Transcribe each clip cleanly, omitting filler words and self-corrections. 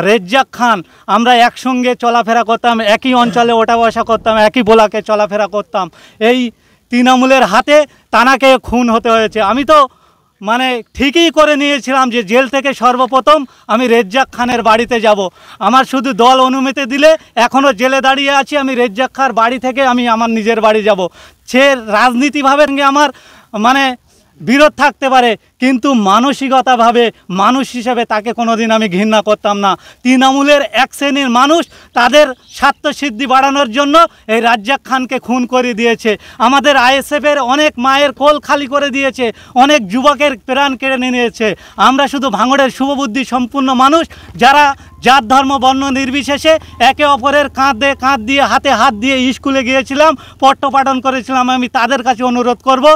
রেজ্জাক খান, আমরা একসঙ্গে চলাফেরা করতাম, একই অঞ্চলে ওঠা বসা করতাম, একই বোলাকে চলাফেরা করতাম। এই তৃণমূলের হাতে তানাকে খুন হতে হয়েছে। আমি তো মানে ঠিকই করে নিয়েছিলাম যে জেল থেকে সর্বপ্রথম আমি রেজ্জাক খানের বাড়িতে যাব। আমার শুধু দল অনুমতি দিলে, এখনও জেলে দাঁড়িয়ে আছি, আমি রেজ্জাক খার বাড়ি থেকে আমি আমার নিজের বাড়ি যাব। সে রাজনীতিভাবে আমার মানে বিরোধ থাকতে পারে, কিন্তু মানসিকতাভাবে মানুষ হিসেবে তাকে কোনোদিন আমি ঘৃণা করতাম না। তৃণমূলের এক শ্রেণীর মানুষ তাদের স্বার্থসিদ্ধি বাড়ানোর জন্য এই রেজ্জাক খানকে খুন করে দিয়েছে। আমাদের আইএসএফের অনেক মায়ের কোল খালি করে দিয়েছে, অনেক যুবকের প্রাণ কেড়ে নিয়েছে। আমরা শুধু ভাঙড়ের শুভবুদ্ধি সম্পূর্ণ মানুষ, যারা জাত ধর্ম বর্ণ নির্বিশেষে একে অপরের কাঁধে কাঁধ দিয়ে হাতে হাত দিয়ে স্কুলে গিয়েছিলাম, পঠ্যপাঠন করেছিলাম। আমি তাদের কাছে অনুরোধ করব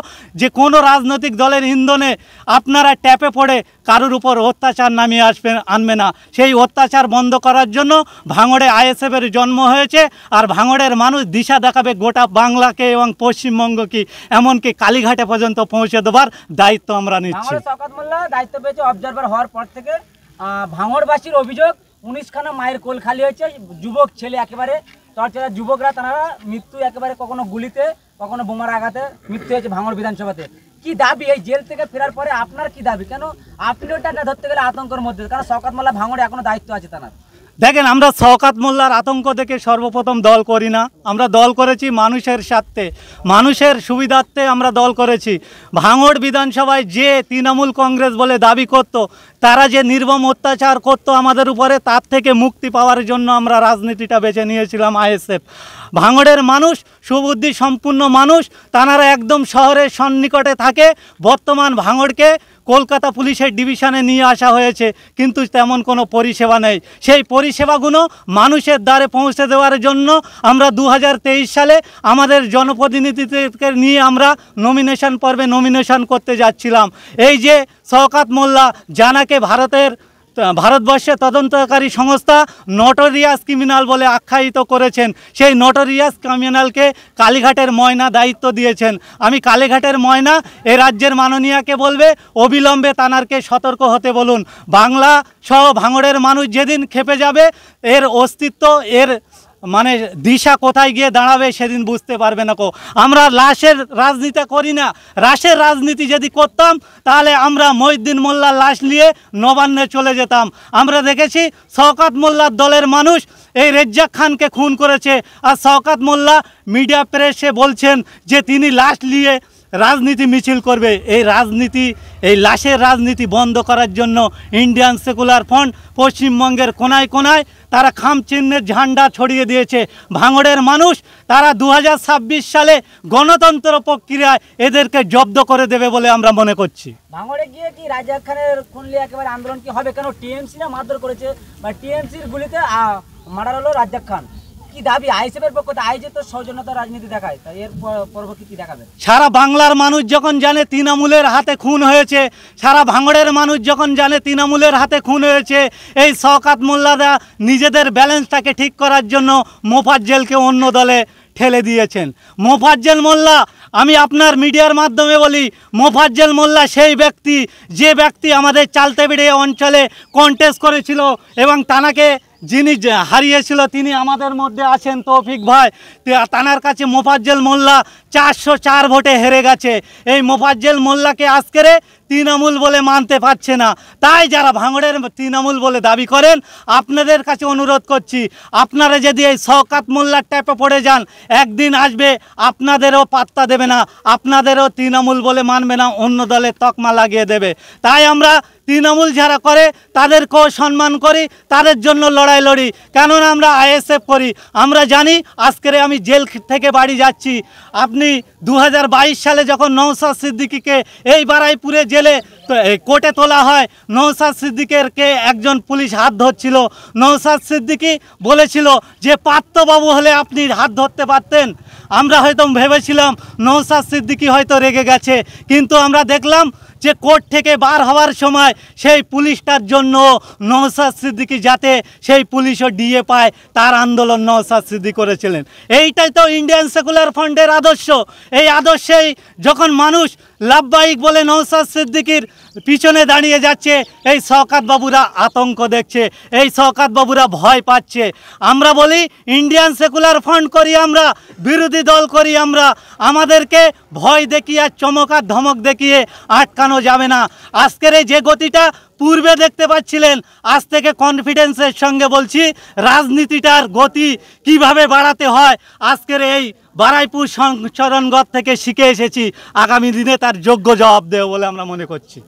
যে কোনো রাজনৈতিক দলের ইন্ধনে আপনারা ট্যাপে পড়ে কারোর উপর অত্যাচার নামিয়ে আনবে না। সেই অত্যাচার বন্ধ করার জন্য ভাঙড়ে আইএসএফের জন্ম হয়েছে। আর ভাঙড়ের মানুষ দিশা দেখাবে গোটা বাংলাকে এবং পশ্চিমবঙ্গকে, এমনকি কালীঘাটে পর্যন্ত পৌঁছে দেবার দায়িত্ব আমরা নিচ্ছি। শওকত মোল্লা দায়িত্ব পেয়েছে অবজারভার হওয়ার পর থেকে ভাঙড়বাসীর অভিযোগ 19খানা মায়ের কোল খালি হয়েছে, যুবক ছেলে একেবারে টর্চারা, যুবকরা তারা মৃত্যু একেবারে কখনো গুলিতে কখনো বোমার আঘাতে মৃত্যু হয়েছে ভাঙড় বিধানসভাতে। কি দাবি এই জেল থেকে ফেরার পরে আপনার কি দাবি? কেন আপনিও টাকা ধরতে গেলে আতঙ্কের মধ্যে, কারণ শওকত মোল্লা ভাঙড়ে এখনো দায়িত্ব আছে তার। দেখেন, আমরা শওকত মোল্লার আতঙ্ক দেখে সর্বপ্রথম দল করি না। আমরা দল করেছি মানুষের স্বার্থে, মানুষের সুবিধার্থে আমরা দল করেছি। ভাঙড় বিধানসভায় যে তৃণমূল কংগ্রেস বলে দাবি করত, তারা যে নির্মম অত্যাচার করত আমাদের উপরে, তার থেকে মুক্তি পাওয়ার জন্য আমরা রাজনীতিটা বেছে নিয়েছিলাম আইএসএফ। ভাঙড়ের মানুষ সুবুদ্ধি সম্পূর্ণ মানুষ, তারা একদম শহরের সন্নিকটে থাকে। বর্তমান ভাঙড়কে কলকাতা পুলিশের ডিভিশনে নিয়ে আসা হয়েছে, কিন্তু তেমন কোনো পরিষেবা নেই। সেই পরিষেবাগুলো মানুষের দ্বারে পৌঁছে দেওয়ার জন্য আমরা 2023 সালে আমাদের জনপ্রতিনিধিদেরকে নিয়ে আমরা নমিনেশন পর্বে নমিনেশন করতে যাচ্ছিলাম। এই যে শওকত মোল্লা, জানাকে ভারতবর্ষের তদন্তকারী সংস্থা নটোরিয়াস ক্রিমিনাল বলে আখ্যায়িত করেছেন, সেই নটোরিয়াস ক্রিমিনালকে কালীঘাটের ময়না দায়িত্ব দিয়েছেন। আমি কালীঘাটের ময়না এ রাজ্যের মাননীয়াকে বলবে অবিলম্বে তানারকে সতর্ক হতে বলুন। বাংলা সহ ভাঙড়ের মানুষ যেদিন খেপে যাবে, এর অস্তিত্ব, এর মানে দিশা কোথায় গিয়ে দাঁড়াবে সেদিন বুঝতে পারবে না। আমরা লাশের রাজনীতি করি না। লাশের রাজনীতি যদি করতাম তাহলে আমরা মহিউদ্দিন মোল্লার লাশ নিয়ে নবান্নে চলে যেতাম। আমরা দেখেছি শওকত মোল্লার দলের মানুষ এই রেজ্জাক খানকে খুন করেছে, আর শওকত মোল্লা মিডিয়া প্রেসে বলছেন যে তিনি লাশ নিয়ে রাজনীতি মিছিল করবে। এই রাজনীতি, এই লাশের রাজনীতি বন্ধ করার জন্য ইন্ডিয়ান সেকুলার ফ্রন্ট পশ্চিমবঙ্গের কোনায় কোনায় তারা খাম চিহ্নের ঝান্ডা ছড়িয়ে দিয়েছে। ভাঙড়ের মানুষ তারা 2026 সালে গণতন্ত্র প্রক্রিয়ায় এদেরকে জব্দ করে দেবে বলে আমরা মনে করছি। ভাঙড়ে গিয়ে কি রেজ্জাক খানের খুন নিয়ে একেবারে আন্দোলন কি হবে? কেন টিএমসিরা মারধর করেছে, বা টিএমসির গুলিতে মারা হলো রেজ্জাক খান। কি দাবি আইএসএফের পক্ষ থেকে? আইএসএফ তো সৌজন্যতা রাজনীতি দেখায়, তাই এর পরবর্তী কি দেখাবে? সারা বাংলার মানুষ যখন জানে তৃণমূলের হাতে খুন হয়েছে, সারা ভাঙড়ের মানুষ যখন জানে তৃণমূলের হাতে খুন হয়েছে, এই শওকত মোল্লারা নিজেদের ব্যালেন্সটাকে ঠিক করার জন্য মোফাজ্জেলকে অন্য দলে ঠেলে দিয়েছেন। মোফাজ্জেল মোল্লা, আমি আপনার মিডিয়ার মাধ্যমে বলি, মোফাজ্জেল মোল্লা সেই ব্যক্তি, যে ব্যক্তি আমাদের চালতেবিড়ে অঞ্চলে কন্টেস্ট করেছিল এবং তানাকে যিনি হারিয়েছিল তিনি আমাদের মধ্যে আছেন তৌফিক ভাই। তানার কাছে মোফাজ্জেল মোল্লা 404 ভোটে হেরে গেছে। এই মোফাজ্জেল মোল্লাকে আজকের তৃণমূল বলে মানতে পারছে না। তাই যারা ভাঙড়ের তৃণমূল বলে দাবি করেন, আপনাদের কাছে অনুরোধ করছি, আপনারা যদি এই শওকত মোল্লার ট্যাপে পড়ে যান, একদিন আসবে আপনাদেরও পাত্তা দেবে না, আপনাদেরও তৃণমূল বলে মানবে না, অন্য দলের তকমা লাগিয়ে দেবে। তাই আমরা তৃণমূল যারা করে তাদেরকেও সম্মান করি, তাদের জন্য লড়াই লড়ি, কেননা আমরা আইএসএফ করি। আমরা জানি আজকের আমি জেল থেকে বাড়ি যাচ্ছি। আপনি 2022 সালে যখন নওশাদ সিদ্দিকীকে এই বারাইপুরে জেলে কোর্টে তোলা হয়, নওশাদ সিদ্দিকেরকে একজন পুলিশ হাত ধরছিল। নওশাদ সিদ্দিকী বলেছিল যে পার্থবাবু হলে আপনি হাত ধরতে পারতেন। আমরা হয়তো ভেবেছিলাম নওশাদ সিদ্দিকী হয়তো রেগে গেছে, কিন্তু আমরা দেখলাম যে কোর্ট থেকে বার হওয়ার সময় সেই পুলিশটার জন্য নওশাদ সিদ্দিকী যাতে সেই পুলিশও ডিএ পায়, তার আন্দোলন নওশাদ সিদ্দিকী করেছিলেন। এইটাই তো ইন্ডিয়ান সেকুলার ফ্রন্টের আদর্শ। এই আদর্শেই যখন মানুষ লাভবাহিক বলে নওশাদ সিদ্দিকীর পিছনে দাঁড়িয়ে যাচ্ছে, এই শওকত বাবুরা আতঙ্ক দেখছে, এই শওকত বাবুরা ভয় পাচ্ছে। আমরা বলি ইন্ডিয়ান সেকুলার ফ্রন্ট করি আমরা, বিরোধী দল করি আমরা, আমাদেরকে ভয় দেখিয়ে চমক আর ধমক দেখিয়ে আটকানো যাবে না। আজকের এই যে গতিটা পূর্বে দেখতে পাচ্ছিলেন, আজ থেকে কনফিডেন্সের সঙ্গে বলছি রাজনীতিটার গতি কিভাবে বাড়াতে হয় আজকের এই বারাইপুর সংশোধনগর থেকে শিখে এসেছি। আগামী দিনে তার যোগ্য জবাব দেব বলে আমরা মনে করছি।